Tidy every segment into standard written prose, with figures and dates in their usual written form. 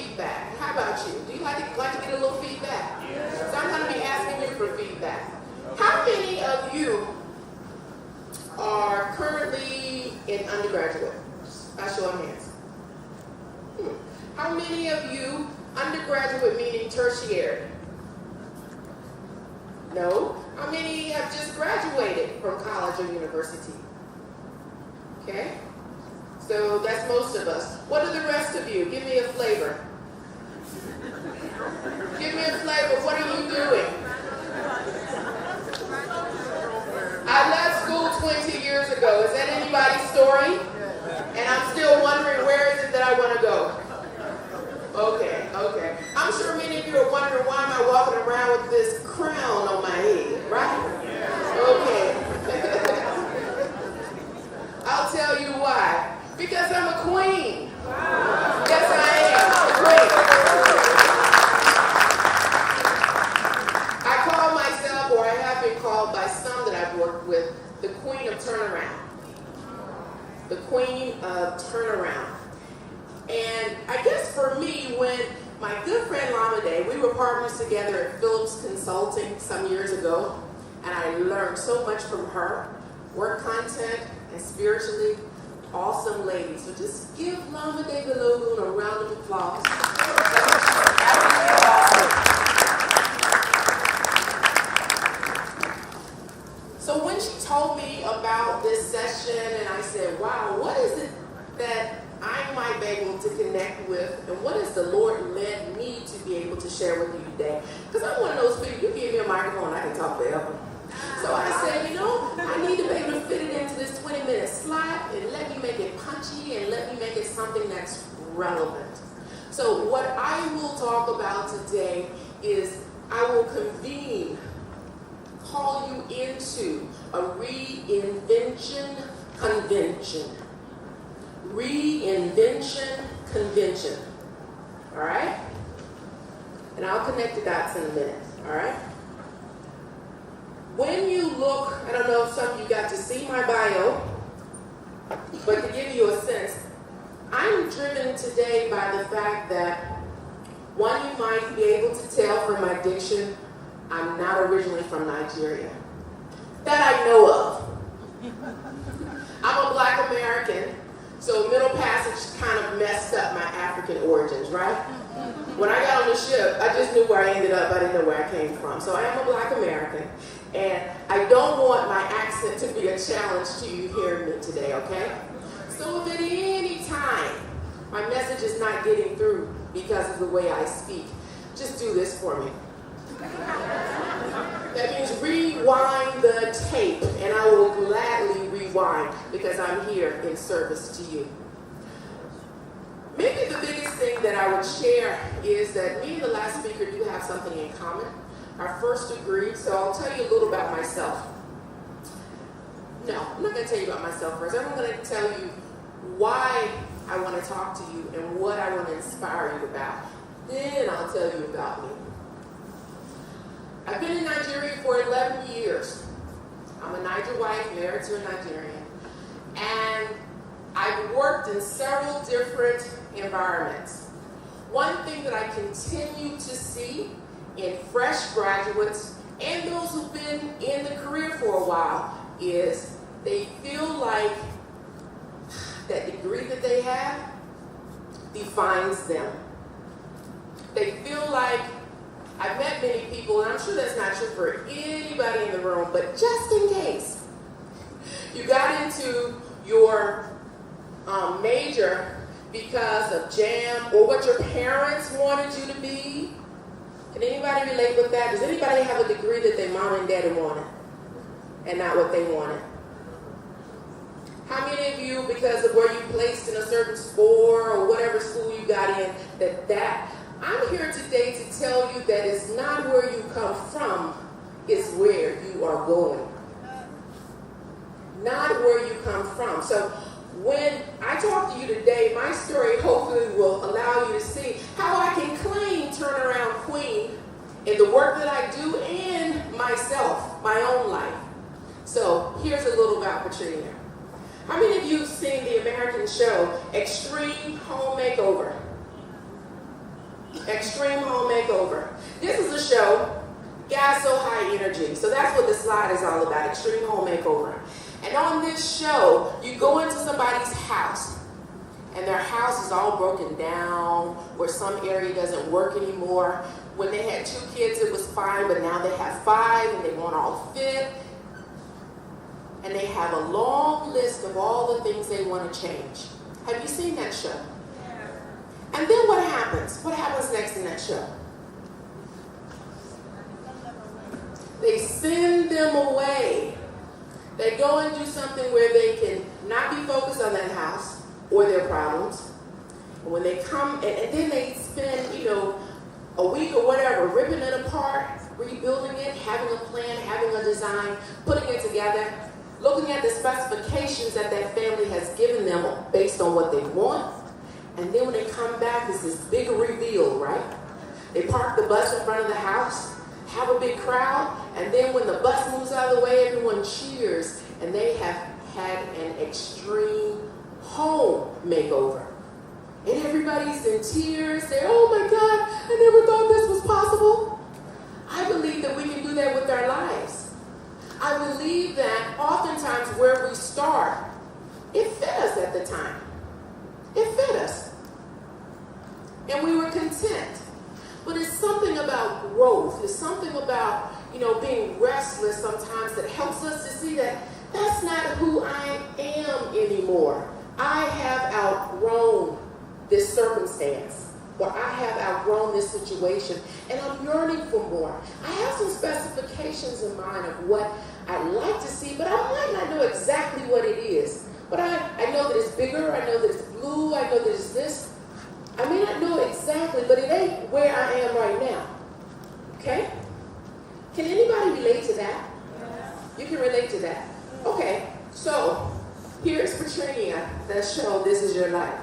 feedback. How about you? Do you like to get a little feedback? Yes. So I'm going to be asking you for feedback. How many of you are currently in undergraduate? By show of hands. How many of you, undergraduate meaning tertiary? No. How many have just graduated from college or university? Okay. So that's most of us. What are the rest of you? Give me a flavor. Give me a flavor. What are you doing? I left school 20 years ago. Is that anybody's story? And I'm still wondering, where is it that I want to go? Okay, okay. I'm sure many of you are wondering, why am I walking around with this crown on my head, right? Okay. I'll tell you why. Because I'm a queen. Yes, I am. A queen. I call myself, or I have been called by some that I've worked with, the queen of turnaround. The queen of turnaround. And I guess for me, when my good friend Nnamdi, we were partners together at Phillips Consulting some years ago, and I learned so much from her, work content and spiritually, awesome lady. So just give Nnamdi Crescent a round of applause. So when she told me about this session, and I said, wow, what is it that I might be able to connect with, and what has the Lord led me to be able to share with you today? Because I'm one of those people, you give me a microphone, I can talk forever. So I said, I need to be able to fit it into this 20-minute slot, and let me make it punchy, and let me make it something that's relevant. So what I will talk about today is I will call you into a reinvention convention. Reinvention convention. All right? And I'll connect the dots in a minute. All right? When you look, I don't know if some of you got to see my bio, but to give you a sense, I'm driven today by the fact that, one, you might be able to tell from my diction, I'm not originally from Nigeria. That I know of. I'm a Black American. So Middle Passage kind of messed up my African origins, right? When I got on the ship, I just knew where I ended up. I didn't know where I came from. So I am a Black American, and I don't want my accent to be a challenge to you hearing me today, okay? So if at any time my message is not getting through because of the way I speak, just do this for me. That means rewind the tape, and I will gladly rewind because I'm here in service to you. Maybe the biggest thing that I would share is that me and the last speaker do have something in common. Our first degree, so I'll tell you a little about myself. No, I'm not going to tell you about myself first. I'm going to tell you why I want to talk to you and what I want to inspire you about. Then I'll tell you about me. I've been in Nigeria for 11 years. I'm a Niger wife, married to a Nigerian. And I've worked in several different environments. One thing that I continue to see in fresh graduates and those who've been in the career for a while is they feel like that degree that they have defines them. They feel like, I've met many people, and I'm sure that's not true for anybody in the room, but just in case, you got into your major because of jam or what your parents wanted you to be. Can anybody relate with that? Does anybody have a degree that their mom and daddy wanted and not what they wanted? How many of you, because of where you placed in a certain sport or whatever school you got in, I'm here today to tell you that it's not where you come from, it's where you are going. Not where you come from. So when I talk to you today, my story hopefully will allow you to see how I can claim turnaround queen in the work that I do and myself, my own life. So here's a little about Patrenia. How many of you have seen the American show Extreme Home Makeover? Extreme Home Makeover. This is a show, Gas So High Energy. So that's what the slide is all about, Extreme Home Makeover. And on this show, you go into somebody's house, and their house is all broken down, where some area doesn't work anymore. When they had 2 kids, it was fine, but now they have 5, and they won't all fit. And they have a long list of all the things they want to change. Have you seen that show? Yeah. And then what happens? What happens next in that show? They send them away. They go and do something where they can not be focused on that house or their problems. And when they come, and then they spend, a week or whatever, ripping it apart, rebuilding it, having a plan, having a design, putting it together, looking at the specifications that that family has given them based on what they want. And then when they come back, it's this big reveal, right? They park the bus in front of the house, have a big crowd, and then when the bus moves out of the way, everyone cheers, and they have had an extreme home makeover. And everybody's in tears, say, oh my God, I never thought this was possible. I believe that we can do that with our lives. I believe that oftentimes where we start, it fit us at the time. It fit us. And we were content. But it's something about growth. It's something about, being restless sometimes that helps us to see that that's not who I am anymore. I have outgrown this circumstance, or I have outgrown this situation, and I'm yearning for more. I have some specifications in mind of what I'd like to see, but I might not know exactly what it is. But I know that it's bigger, I know that it's blue, I know that it's this. I may not know exactly, but it ain't where I am right now. Okay? Can anybody relate to that? Yes. You can relate to that. Okay, so here's Patrenia, the show, This Is Your Life.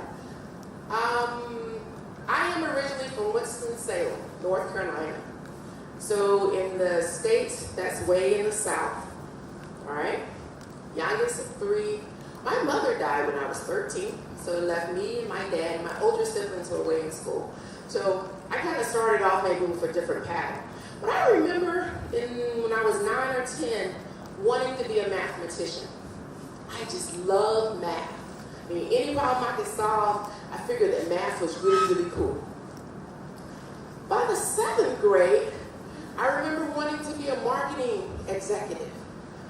I am originally from Winston-Salem, North Carolina. So in the States, that's way in the South. All right? Youngest of 3. My mother died when I was 13, so it left me and my dad and my older siblings were away in school. So I kind of started off maybe with a different path. But I remember when I was 9 or 10, wanting to be a mathematician. I just loved math. I mean, any problem I could solve, I figured that math was really, really cool. By the 7th grade, I remember wanting to be a marketing executive.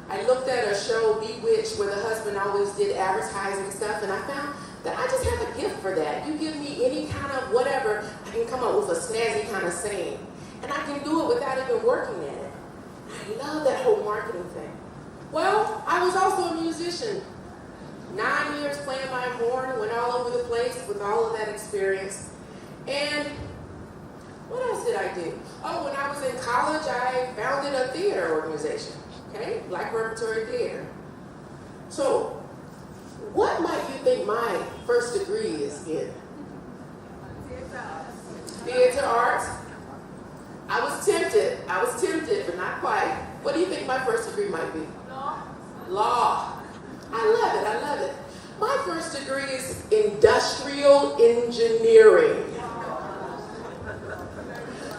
I looked at a show, Bewitched, where the husband always did advertising stuff, and I found that I just have a gift for that. You give me any kind of whatever, I can come up with a snazzy kind of saying. And I can do it without even working at it. I love that whole marketing thing. Well, I was also a musician. 9 years playing my horn, went all over the place with all of that experience. And what else did I do? Oh, when I was in college, I founded a theater organization, okay? Black Repertory Theater. So, what might you think my first degree is in? Theater arts. I was tempted, but not quite. What do you think my first degree might be? Law. I love it. My first degree is industrial engineering.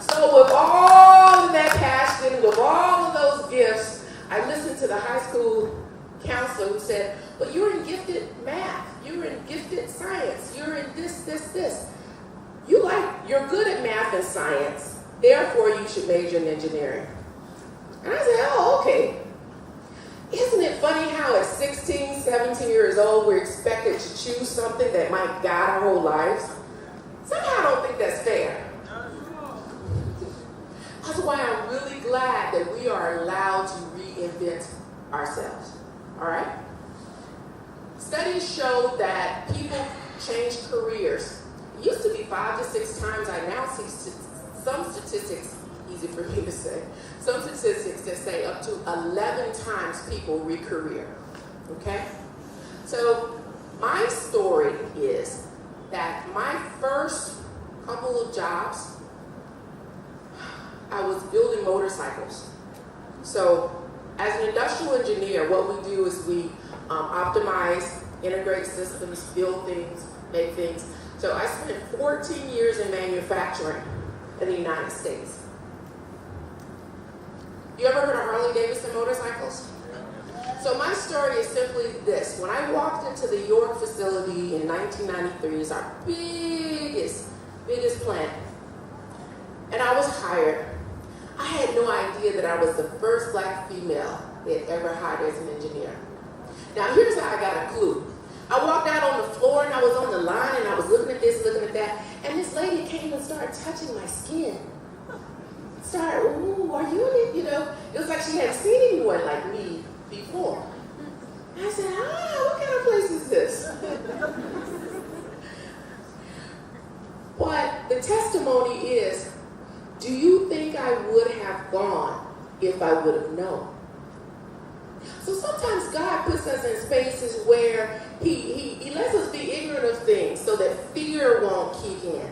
So with all of that passion, with all of those gifts, I listened to the high school counselor who said, well, you're in gifted math, you're in gifted science, you're in this. You're good at math and science, therefore you should major in engineering. And I said, oh, okay. Isn't it funny how at 16, 17 years old, we're expected to choose something that might guide our whole lives? Somehow I don't think that's fair. That's why I'm really glad that we are allowed to reinvent ourselves. All right? Studies show that people change careers. It used to be 5 to 6 times. I now see some statistics, easy for me to say, some statistics that say up to 11 times people re-career. Okay? So my story is that my first couple of jobs, I was building motorcycles. So as an industrial engineer, what we do is we optimize, integrate systems, build things, make things. So I spent 14 years in manufacturing. in the United States. You ever heard of Harley Davidson motorcycles? So my story is simply this. When I walked into the York facility in 1993, it's our biggest plant, and I was hired. I had no idea that I was the first black female they had ever hired as an engineer. Now here's how I got a clue. I walked out on the floor and I was on the line and I was looking at this, looking at that, and this lady came and started touching my skin. Started, ooh, are you in it? You know, it was like she hadn't seen anyone like me before. And I said, what kind of place is this? But the testimony is, do you think I would have gone if I would have known? So sometimes God puts us in spaces where he lets us be ignorant of things so that fear won't kick in.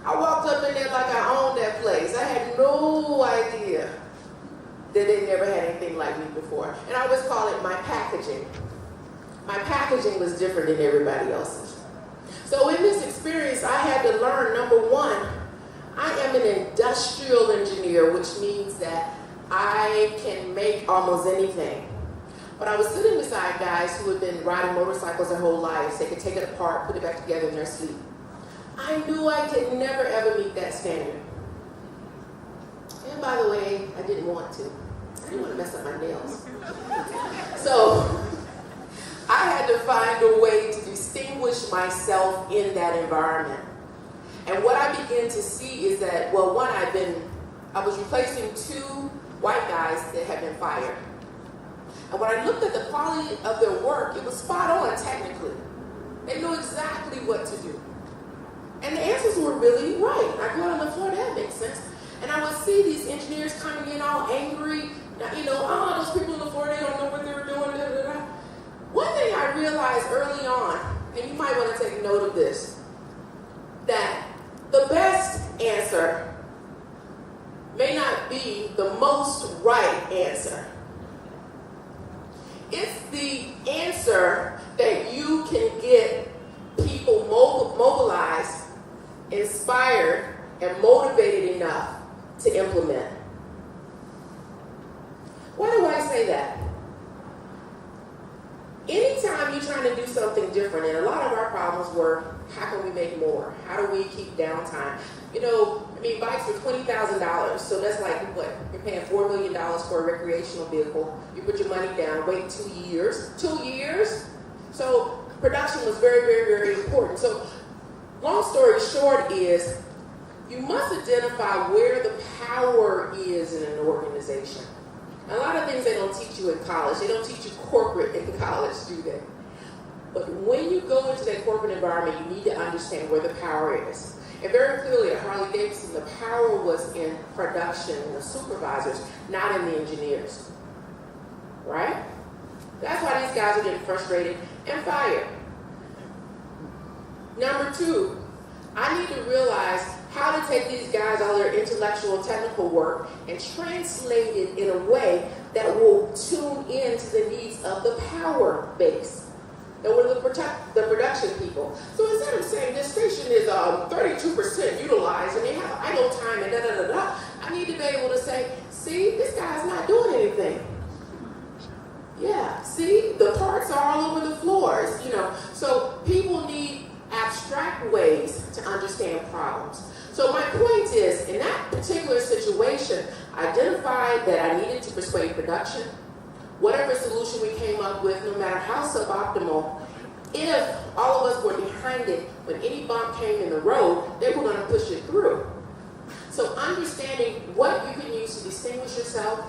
I walked up in there like I owned that place. I had no idea that they never had anything like me before. And I always call it my packaging. My packaging was different than everybody else's. So in this experience, I had to learn, number one, I am an industrial engineer, which means that I can make almost anything. But I was sitting beside guys who had been riding motorcycles their whole lives. They could take it apart, put it back together in their sleep. I knew I could never ever meet that standard. And by the way, I didn't want to. I didn't want to mess up my nails. So I had to find a way to distinguish myself in that environment. And what I began to see is that, well, one, I was replacing 2 white guys that had been fired. And when I looked at the quality of their work, it was spot on technically. They knew exactly what to do. And the answers were really right. I go out on the floor, that makes sense. And I would see these engineers coming in all angry. Now, you know, those people on the floor, they don't know what they're doing. Da, da, da. One thing I realized early on, and you might want to take note of this, that the best answer may not be the most right answer. It's the answer that you can get people mobilized, inspired, and motivated enough to implement. Why do I say that? Anytime you're trying to do something different, and a lot of our problems were, how can we make more? How do we keep downtime? You know, I mean, bikes were $20,000, so that's like, what? You're paying $4 million for a recreational vehicle. You put your money down, wait 2 years. 2 years? So production was very, very, very important. So long story short is, you must identify where the power is in an organization. A lot of things they don't teach you in college. They don't teach you corporate in college, do they? But when you go into that corporate environment, you need to understand where the power is. And very clearly at Harley Davidson, the power was in production and the supervisors, not in the engineers. Right? That's why these guys are getting frustrated and fired. Number 2, I need to realize how to take these guys, all their intellectual, technical work, and translate it in a way that will tune into the needs of the power base. And we're the production people. So instead of saying this station is 32% utilized and they have idle time and da-da-da-da, I need to be able to say, see, this guy's not doing anything. Yeah, see, the parts are all over the floors, you know. So people need abstract ways to understand problems. So my point is, in that particular situation, I identified that I needed to persuade production. Whatever solution we came up with, no matter how suboptimal, if all of us were behind it, when any bump came in the road, they were going to push it through. So understanding what you can use to distinguish yourself,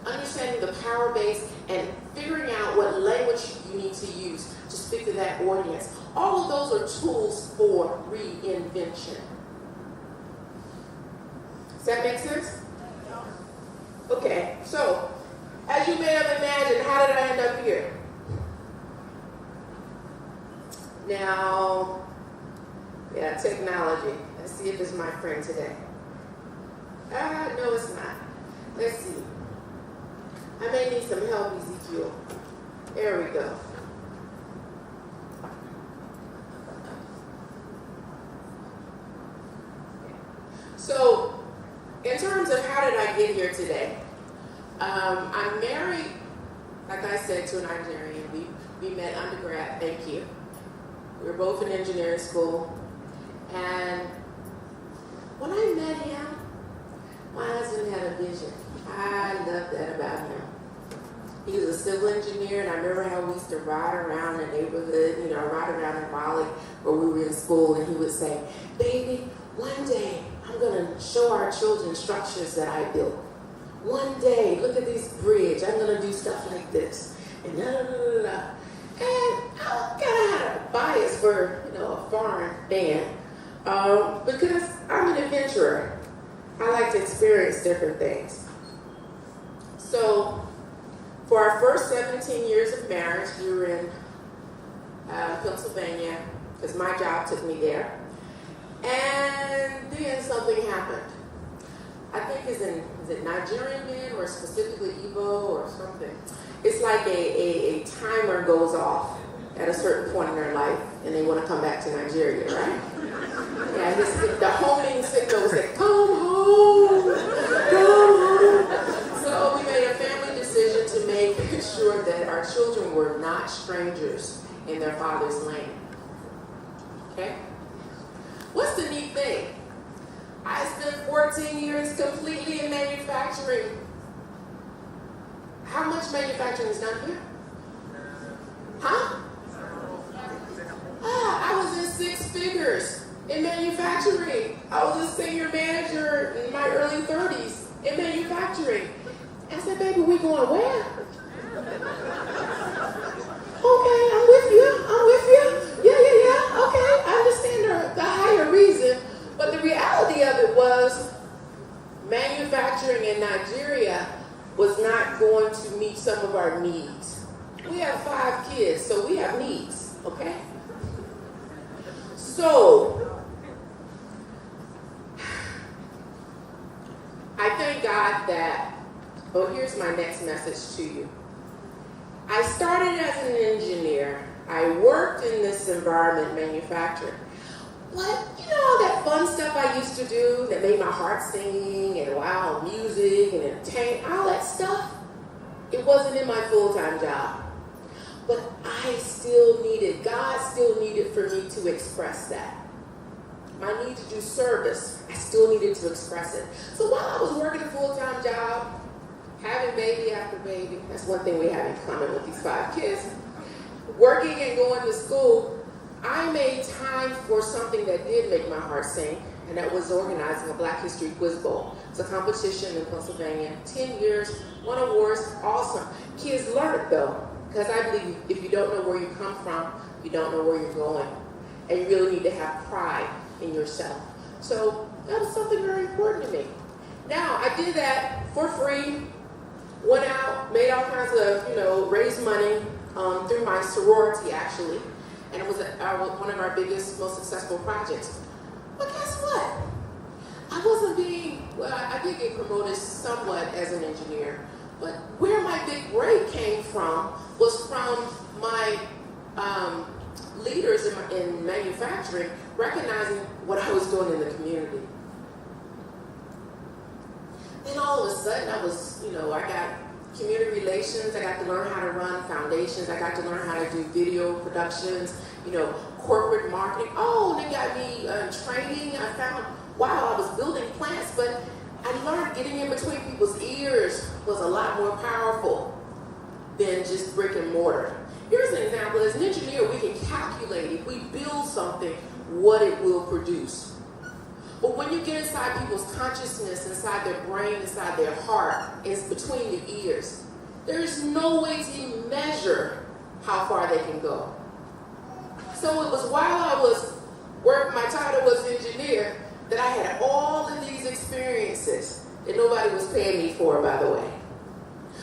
understanding the power base, and figuring out what language you need to use to speak to that audience. All of those are tools for reinvention. Does that make sense? Okay, so as you may have imagined, how did I end up here? Now, yeah, technology. Let's see if it's my friend today. No, it's not. Let's see. I may need some help, Ezekiel. There we go. So, in terms of how did I get here today, I'm married, like I said, to a Nigerian. We met undergrad, thank you. We were both in engineering school. And when I met him, my husband had a vision. I love that about him. He was a civil engineer, and I remember how we used to ride around the neighborhood, ride around in Raleigh where we were in school, and he would say, baby, one day I'm going to show our children structures that I built. One day, look at this bridge, I'm going to do stuff like this. And da da da da da. And I kind of had a bias for, a foreign band because I'm an adventurer. I like to experience different things. So, for our first 17 years of marriage, we were in Pennsylvania, because my job took me there. And then something happened. I think is it Nigerian men or specifically Igbo or something? It's like a timer goes off at a certain point in their life, and they want to come back to Nigeria, right? Yeah, the homing signal said, come home, come home. So we made a family decision to make sure that our children were not strangers in their father's land. Okay? What's the neat thing? I spent 14 years completely in manufacturing. How much manufacturing is done here? Huh? I was in 6 figures in manufacturing. I was a senior manager in my early 30s in manufacturing. I said, baby, we going where? Okay, I'm with you. Yeah. Okay, I understand the higher reason. But the reality of it was manufacturing in Nigeria was not going to meet some of our needs. We have 5 kids, so we have needs, okay? So, I thank God that, here's my next message to you. I started as an engineer. I worked in this environment, manufacturing. But, all that fun stuff I used to do that made my heart sing and wow, music and entertainment, all that stuff, it wasn't in my full-time job. But God still needed for me to express that. My need to do service, I still needed to express it. So while I was working a full-time job, having baby after baby, that's one thing we have in common with these 5 kids, working and going to school, I made time for something that did make my heart sing, and that was organizing a Black History Quiz Bowl. It's a competition in Pennsylvania. 10 years, won awards, awesome. Kids learn it though, because I believe if you don't know where you come from, you don't know where you're going. And you really need to have pride in yourself. So that was something very important to me. Now, I did that for free, went out, made all kinds of, raised money through my sorority actually. And it was one of our biggest, most successful projects. But guess what? I did get promoted somewhat as an engineer, but where my big break came from was from my leaders in manufacturing recognizing what I was doing in the community. Then all of a sudden I got community relations, I got to learn how to run foundations, I got to learn how to do video productions, corporate marketing. They got me training. I found, I was building plants, but I learned getting in between people's ears was a lot more powerful than just brick and mortar. Here's an example. As an engineer, we can calculate, if we build something, what it will produce. But when you get inside people's consciousness, inside their brain, inside their heart, it's between the ears. There's no way to measure how far they can go. So it was while I was working, my title was engineer, that I had all of these experiences that nobody was paying me for, by the way.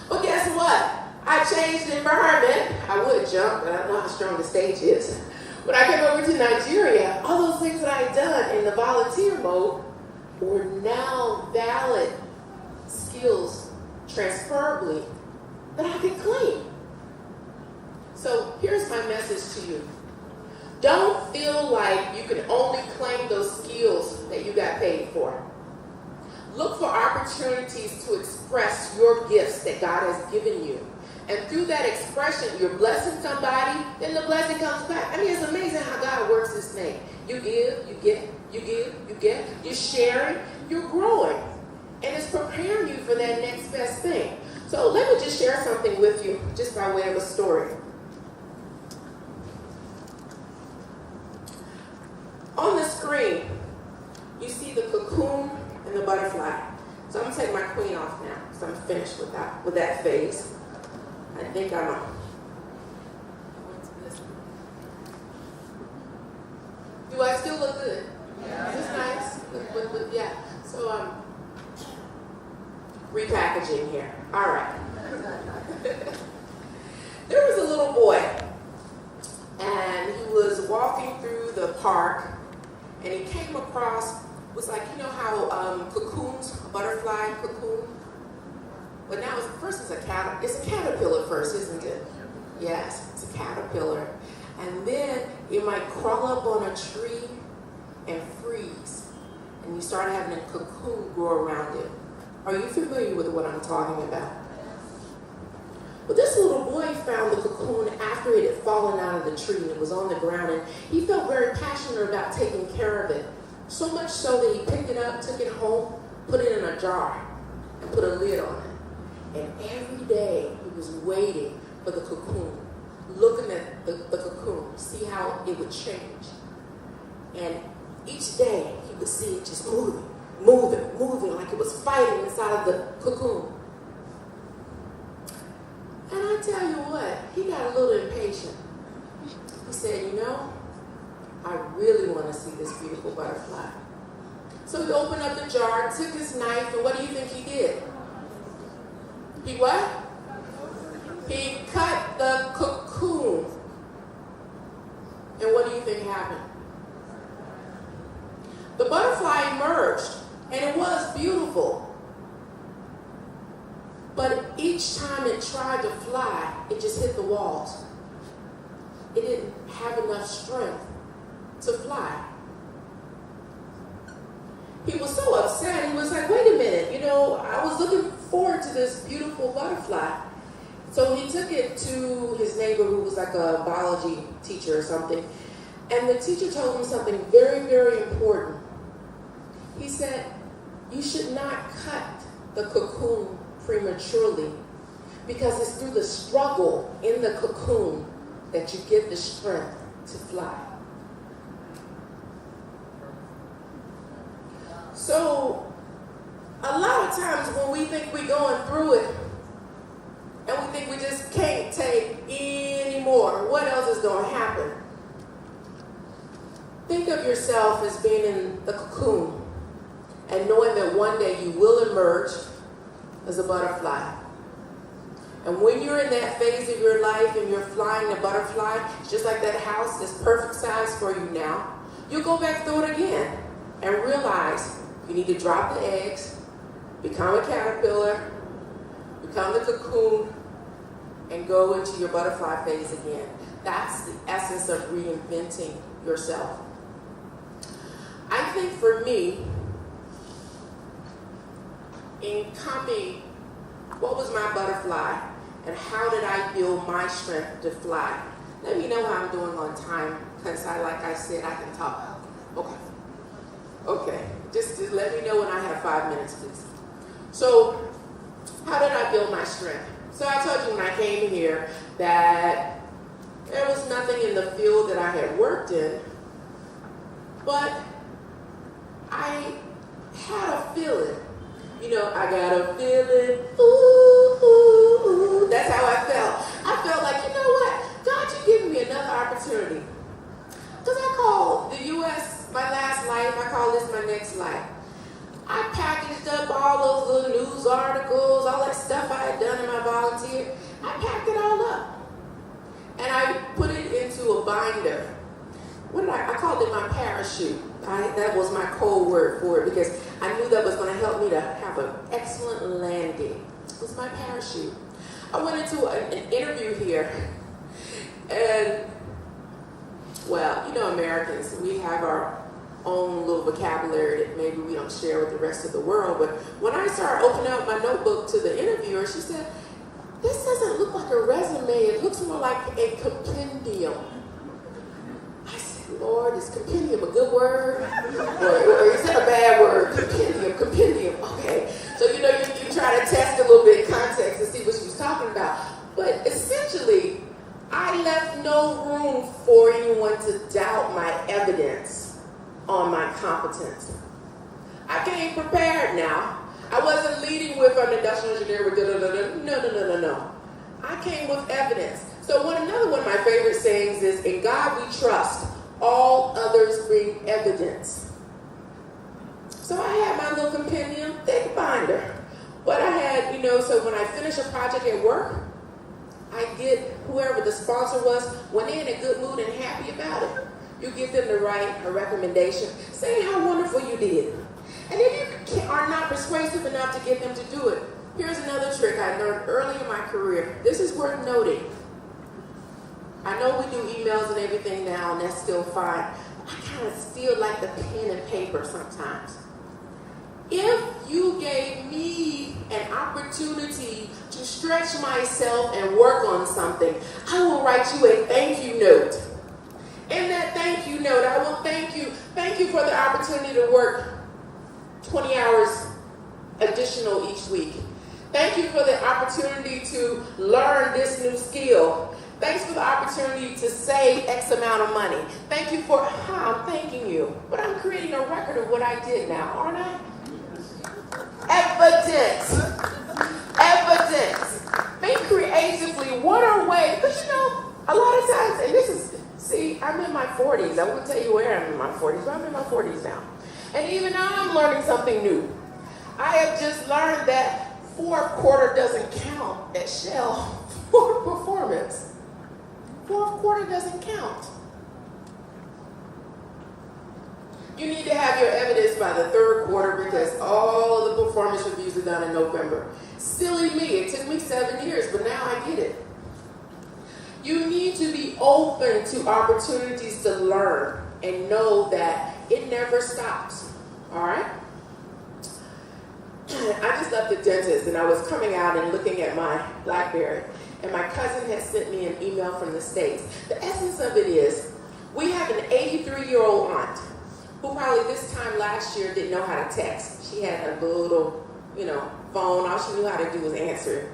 But guess what? I changed the environment. I would jump, but I don't know how strong the stage is. When I came over to Nigeria, all those things that I had done in the volunteer mode were now valid skills transferably that I could claim. So here's my message to you. Don't feel like you can only claim those skills that you got paid for. Look for opportunities to express your gifts that God has given you. And through that expression, you're blessing somebody, then the blessing comes back. I mean, it's amazing how God works this thing. You give, you get, you give, you get. You're sharing, you're growing. And it's preparing you for that next best thing. So let me just share something with you, just by way of a story. On the screen, you see the cocoon and the butterfly. So I'm going to take my queen off now, so I'm finished with that phase. I think I'm on. Do I still look good? Yeah. Is this nice? Yeah. So repackaging here. All right. There was a little boy, and he was walking through the park, and he came across, was like, you know how cocoons, a butterfly cocoon? But now it's a caterpillar first, isn't it? Yes, it's a caterpillar. And then it might crawl up on a tree and freeze. And you start having a cocoon grow around it. Are you familiar with what I'm talking about? Well, this little boy found the cocoon after it had fallen out of the tree and it was on the ground. And he felt very passionate about taking care of it. So much so that he picked it up, took it home, put it in a jar, and put a lid on it. And every day he was waiting for the cocoon, looking at the cocoon, see how it would change. And each day he would see it just moving, like it was fighting inside of the cocoon. And I tell you what, he got a little impatient. He said, you know, I really want to see this beautiful butterfly. So he opened up the jar, took his knife, and what do you think he did? He what? He cut the cocoon. And what do you think happened? The butterfly emerged, and it was beautiful. But each time it tried to fly, it just hit the walls. It didn't have enough strength to fly. He was so upset. He was like, wait a minute, you know, I was looking forward to this beautiful butterfly. So he took it to his neighbor who was like a biology teacher or something. And the teacher told him something very, very important. He said, you should not cut the cocoon prematurely because it's through the struggle in the cocoon that you get the strength to fly. So, a lot of times when we think we're going through it, and we think we just can't take anymore, what else is going to happen? Think of yourself as being in the cocoon, and knowing that one day you will emerge as a butterfly. And when you're in that phase of your life and you're flying the butterfly, it's just like that house is perfect size for you now, you'll go back through it again and realize you need to drop the eggs, become a caterpillar, become the cocoon, and go into your butterfly phase again. That's the essence of reinventing yourself. I think for me, in coming, what was my butterfly and how did I build my strength to fly? Let me know how I'm doing on time, because like I said, I can talk. Okay. Just let me know when I have 5 minutes, please. So, how did I build my strength? So I told you when I came here that there was nothing in the field that I had worked in, but I had a feeling. You know, I got a feeling, ooh, ooh, ooh. That's how I felt. I felt like, you know what? God, you're giving me another opportunity. Because I call the U.S. my last life, I call this my next life. I packaged up all those little news articles, all that stuff I had done in my volunteer. I packed it all up. And I put it into a binder. I called it my parachute. That was my code word for it because I knew that was going to help me to have an excellent landing. It was my parachute. I went into an interview here, and well, you know, Americans, we have our own little vocabulary that maybe we don't share with the rest of the world. But when I started opening up my notebook to the interviewer, she said, "This doesn't look like a resume, it looks more like a compendium." I said, "Lord, is compendium a good word? Or is it a bad word? Compendium, okay." So, you try to test a little bit of context to see what she was talking about. But essentially, I left no room for anyone to doubt my evidence on my competence. I came prepared now. I wasn't leading with an industrial engineer with no. I came with evidence. So another one of my favorite sayings is, "In God we trust, all others bring evidence." So I had my little compendium, thick binder. But I had, so when I finish a project at work, I get whoever the sponsor was, when they're in a good mood and happy about it, you give them to write a recommendation saying how wonderful you did. And if you are not persuasive enough to get them to do it, here's another trick I learned early in my career. This is worth noting. I know we do emails and everything now, and that's still fine. I kind of still like the pen and paper sometimes. If you gave me an opportunity to stretch myself and work on something, I will write you a thank you note. In that thank you note, I will thank you for the opportunity to work 20 hours additional each week. Thank you for the opportunity to learn this new skill. Thanks for the opportunity to save X amount of money. Thank you for, I'm thanking you. But I'm creating a record of what I did now, aren't I? Evidence. Think creatively. What are ways? But a lot of times, and this is, I'm in my 40s. I won't tell you where I'm in my 40s, but I'm in my 40s now. And even now I'm learning something new. I have just learned that fourth quarter doesn't count at Shell for performance. Fourth quarter doesn't count. You need to have your evidence by the third quarter because all the performance reviews are done in November. Silly me, it took me 7 years, but now I get it. You need to be open to opportunities to learn and know that it never stops, all right? I just left the dentist and I was coming out and looking at my BlackBerry, and my cousin had sent me an email from the States. The essence of it is, we have an 83-year-old aunt who probably this time last year didn't know how to text. She had a little, phone. All she knew how to do was answer.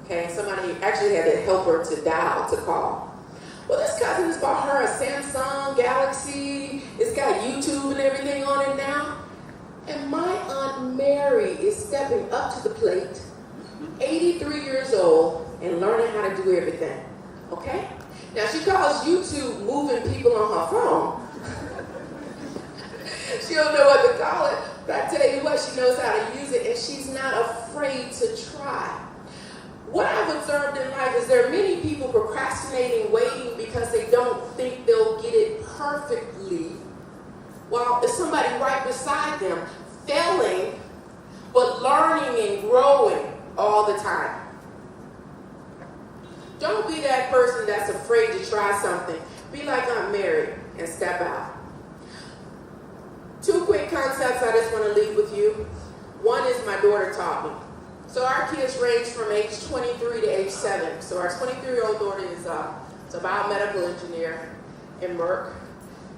Okay, somebody actually had to help her to dial, to call. Well, this cousin has bought her a Samsung Galaxy. It's got YouTube and everything on it now. And my Aunt Mary is stepping up to the plate, 83 years old, and learning how to do everything. Okay? Now, she calls YouTube moving people on her phone. She don't know what to call it, but I tell you what, she knows how to use it, and she's not afraid to try. What I've observed in life is there are many people procrastinating, waiting because they don't think they'll get it perfectly, while there's somebody right beside them failing, but learning and growing all the time. Don't be that person that's afraid to try something. Be like Aunt Mary and step out. 2 quick concepts I just want to leave with you. One is my daughter taught me. So our kids range from age 23 to age 7. So our 23-year-old daughter is a biomedical engineer in Merck.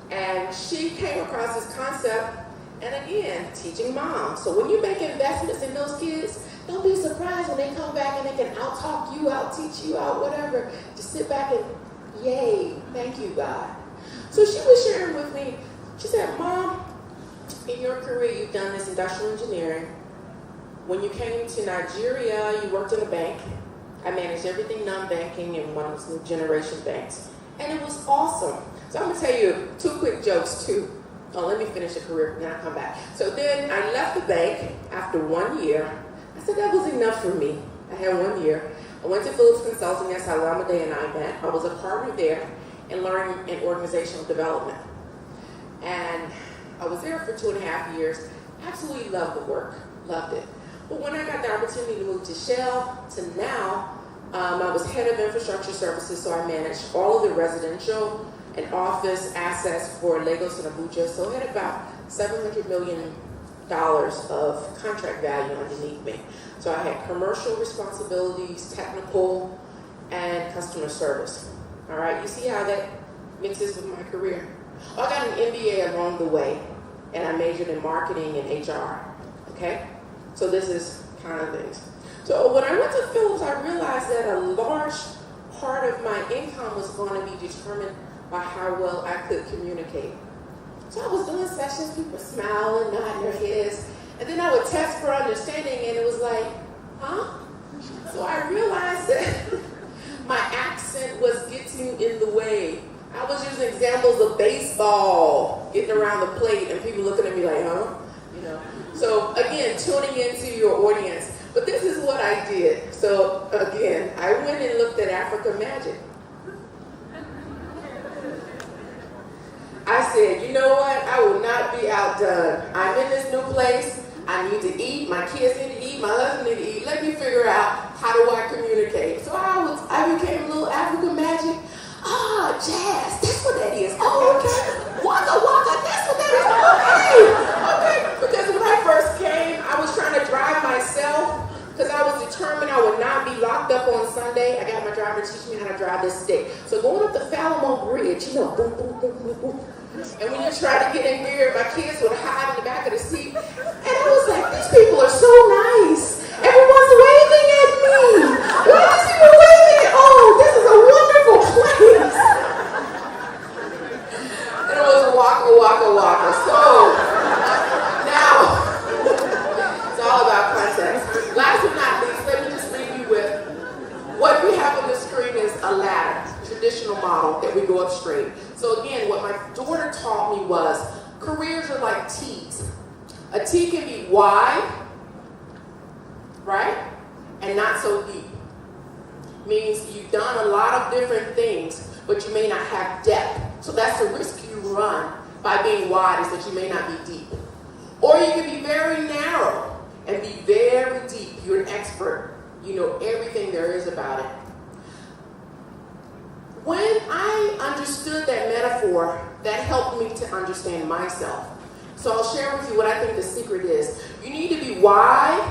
And she came across this concept, and again, teaching moms. So when you make investments in those kids, don't be surprised when they come back and they can out-talk you, out-teach you, out whatever. Just sit back and, yay, thank you, God. So she was sharing with me, she said, Mom, in your career, you've done this industrial engineering. When you came to Nigeria, you worked in a bank. I managed everything non-banking in one of those new generation banks. And it was awesome. So I'm going to tell you 2 quick jokes, too. Oh, let me finish the career, then I'll come back. So then I left the bank after 1 year. I said that was enough for me. I had 1 year. I went to Phillips Consulting, that's how Nnamdi and I met. I was a partner there in learning and organizational development. And I was there for 2.5 years. Absolutely loved the work, loved it. But when I got the opportunity to move to Shell, to now, I was head of infrastructure services, so I managed all of the residential and office assets for Lagos and Abuja. So I had about $700 million of contract value underneath me. So I had commercial responsibilities, technical, and customer service. All right, you see how that mixes with my career? I got an MBA along the way, and I majored in marketing and HR. Okay, so this is kind of things. So when I went to Phillips, I realized that a large part of my income was going to be determined by how well I could communicate. So I was doing sessions, people smiling, nodding their heads, and then I would test for understanding, and it was like, huh? So I realized that my accent was getting in the way. I was using examples of baseball, getting around the plate, and people looking at me like, huh? You know. So again, tuning into your audience. But this is what I did. So again, I went and looked at Africa Magic. I said, you know what? I will not be outdone. I'm in this new place. I need to eat. My kids need to eat. My husband need to eat. Let me figure out how do I communicate. So I became a little Africa Magic. Ah, jazz. That's what that is. Oh, okay. Waka waka. That's what that is. Okay. Because when I first came, I was trying to drive myself because I was determined I would not be locked up on Sunday. I got my driver to teach me how to drive this stick. So going up the Falmouth Bridge, you know, boom, boom, boom, boom, boom. And when you try to get in here, my kids would hide in the back of the seat. And I was like, these people are so nice. Everyone's waving at me. Why are these people waving? Oh, this is a wonderful place. And it was waka, waka, waka. So now, it's all about context. Last but not least, let me just leave you with what we have on the screen is a ladder, traditional model that we go up straight. So again, what my daughter taught me was careers are like T's. A T can be wide, right? And not so deep. Means you've done a lot of different things, but you may not have depth. So that's the risk you run by being wide, is that you may not be deep. Or you can be very narrow and be very deep. You're an expert. You know everything there is about it. When I understood that metaphor, that helped me to understand myself. So I'll share with you what I think the secret is. You need to be wide,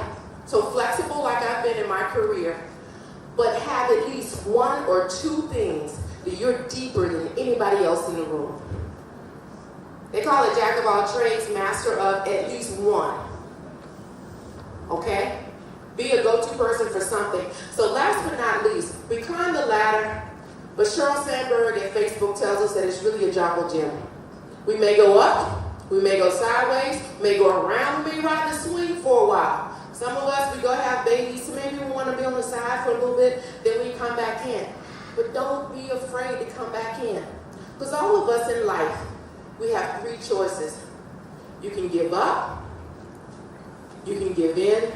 so flexible like I've been in my career, but have at least one or two things that you're deeper than anybody else in the room. They call it jack of all trades, master of at least one. Okay? Be a go-to person for something. So last but not least, we climb the ladder, but Sheryl Sandberg at Facebook tells us that it's really a joggle gym. We may go up, we may go sideways, we may go around, we may ride the swing for a while. Some of us, we go have babies, so maybe we want to be on the side for a little bit, then we come back in. But don't be afraid to come back in. Because all of us in life, we have three choices. You can give up, you can give in,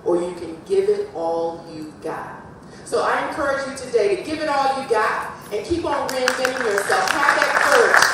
or you can give it all you got. So I encourage you today to give it all you got and keep on reinventing yourself. Have that courage.